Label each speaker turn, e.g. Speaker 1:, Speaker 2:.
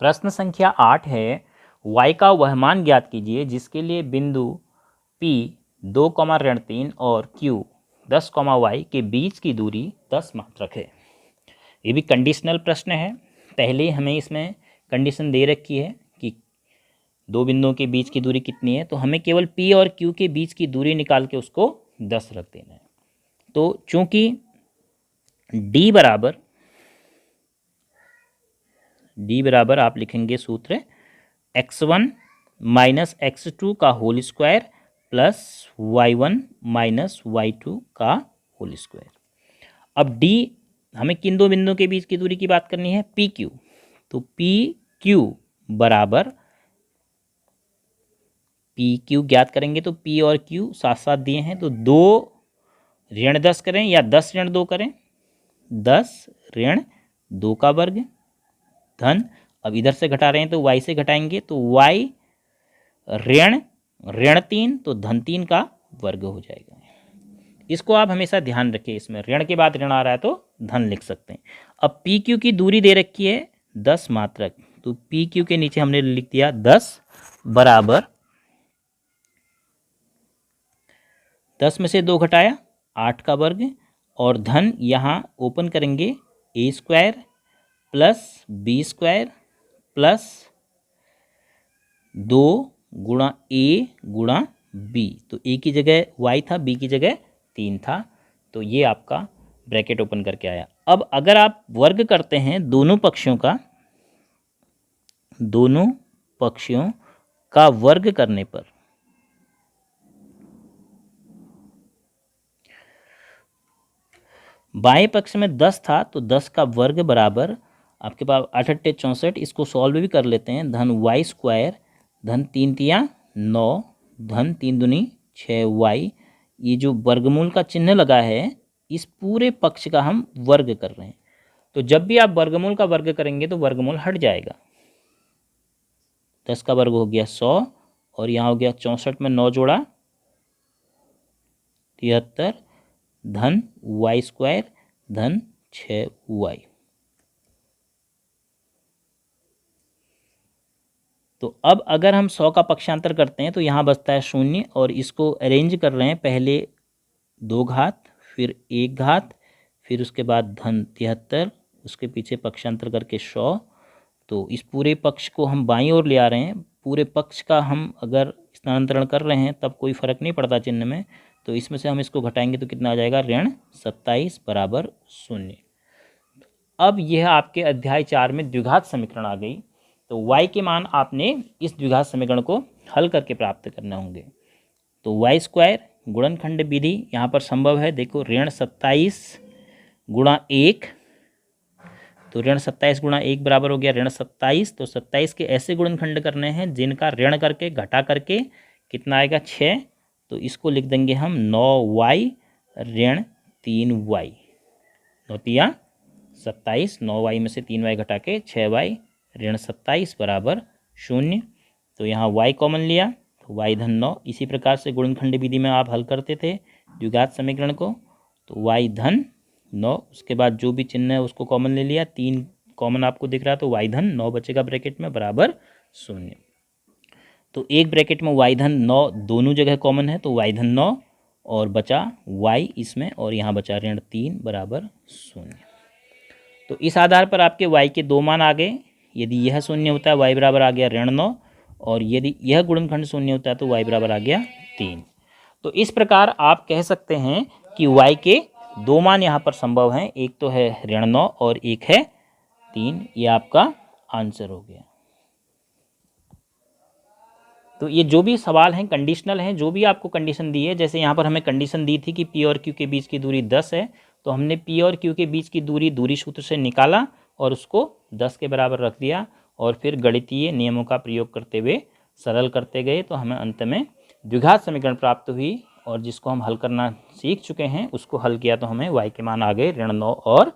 Speaker 1: प्रश्न संख्या 8 है, y का वह मान ज्ञात कीजिए जिसके लिए बिंदु P 2,-3 और Q 10, y के बीच की दूरी 10 मात्रक है। ये भी कंडीशनल प्रश्न है। पहले ही हमें इसमें कंडीशन दे रखी है कि दो बिंदुओं के बीच की दूरी कितनी है, तो हमें केवल P और Q के बीच की दूरी निकाल के उसको 10 रख देना है। तो चूंकि D बराबर आप लिखेंगे सूत्र x1 माइनस x2 का whole square plus y1 minus y2 का होल स्क्वायर। अब D हमें किन दो बिंदुओं के बीच की दूरी की बात करनी है, PQ। तो PQ बराबर PQ ज्ञात करेंगे तो P और Q साथ साथ दिए हैं, तो 2 ऋण 10 करें या 10 ऋण 2 करें, 10 ऋण 2 का वर्ग धन, अब इधर से घटा रहे हैं तो y से घटाएंगे तो y ऋण 3 तो धन 3 का वर्ग हो जाएगा। इसको आप हमेशा ध्यान रखिए, इसमें ऋण के बाद ऋण आ रहा है तो धन लिख सकते हैं। अब PQ की दूरी दे रखी है 10 मात्रक, तो PQ के नीचे हमने लिख दिया 10 बराबर 10 में से 2 घटाया 8 का वर्ग और धन यहाँ ओपन करेंगे a square plus b square plus 2 गुणा a गुणा b, तो a की जगह y था, b की जगह 3 था, तो ये आपका ब्रैकेट ओपन करके आया। अब अगर आप वर्ग करते हैं दोनों पक्षों का वर्ग करने पर बाएं पक्ष में 10 था तो 10 का वर्ग बराबर आपके पास 8 8 64, इसको सॉल्व भी कर लेते हैं, धन y स्क्वायर धन 3 तिया 9 धन 3 दूनी 6y। ये जो वर्गमूल का चिन्ह लगा है इस पूरे पक्ष का हम वर्ग कर रहे हैं, तो जब भी आप वर्गमूल का वर्ग करेंगे तो वर्गमूल हट जाएगा। 10 का वर्ग हो गया 100 और यहाँ हो गया 64 में 9 जोड़ा 73 धन y स्क्वायर धन 6y। तो अब अगर हम 100 का पक्षांतर करते हैं तो यहाँ बचता है 0 और इसको अरेंज कर रहे हैं, पहले 2 घात फिर 1 घात फिर उसके बाद धन 73, उसके पीछे पक्षांतर करके 100, तो इस पूरे पक्ष को हम बाईं ओर ले आ रहे हैं। पूरे पक्ष का हम अगर स्थानांतरण कर रहे हैं तब कोई फर्क नहीं पड़ता चिन्ह में, तो इसमें से हम इसको घटाएंगे तो कितना आ जाएगा, ऋण 27 बराबर 0। अब यह आपके अध्याय 4 में द्विघात समीकरण आ गई, तो y के मान आपने इस द्विघात समीकरण को हल करके प्राप्त करने होंगे। तो y स्क्वायर गुणनखंड विधि यहाँ पर संभव है। देखो ऋण 27 गुणा 1, तो ऋण 27 गुणा 1 बराबर हो गया ऋण 27, तो 27 के ऐसे गुणनखंड करने हैं जिनका ऋण करके घटा करके कितना आएगा 6, तो इसको लिख देंगे हम 9y ऋण 3y, 9 तिया 27, 9y में से 3y घटा के 6y ऋण 27 बराबर 0। तो यहाँ y कॉमन लिया तो y धन 9। इसी प्रकार से गुणनखंड विधि में आप हल करते थे द्विघात समीकरण को, तो y धन 9, उसके बाद जो भी चिन्ह है उसको कॉमन ले लिया, 3 कॉमन आपको दिख रहा तो y धन 9 बचेगा ब्रैकेट में बराबर 0। तो एक ब्रैकेट में y धन 9 दोनों जगह कॉमन है तो y धन 9 और बचा y इसमें, और यहाँ बचा ऋण 3 बराबर 0। तो इस आधार पर आपके y के 2 मान आ गए। यदि यह 0 होता है y बराबर आ गया ऋण 9, और यदि यह गुणनखंड 0 होता है तो y बराबर आ गया 3। तो इस प्रकार आप कह सकते हैं कि y के 2 मान यहाँ पर संभव हैं, एक तो है ऋण 9 और एक है 3। ये आपका आंसर हो गया। तो ये जो भी सवाल हैं कंडीशनल हैं, जो भी आपको कंडीशन दी है, जैसे यहाँ पर हमें कंडीशन दी थी कि P और Q के बीच की दूरी 10 है, तो हमने P और Q के बीच की दूरी सूत्र से निकाला और उसको 10 के बराबर रख दिया और फिर गणितीय नियमों का प्रयोग करते हुए सरल करते गए, तो हमें अंत में द्विघात समीकरण प्राप्त हुई, और जिसको हम हल करना सीख चुके हैं उसको हल किया तो हमें y के मान आ गए ऋण 9 और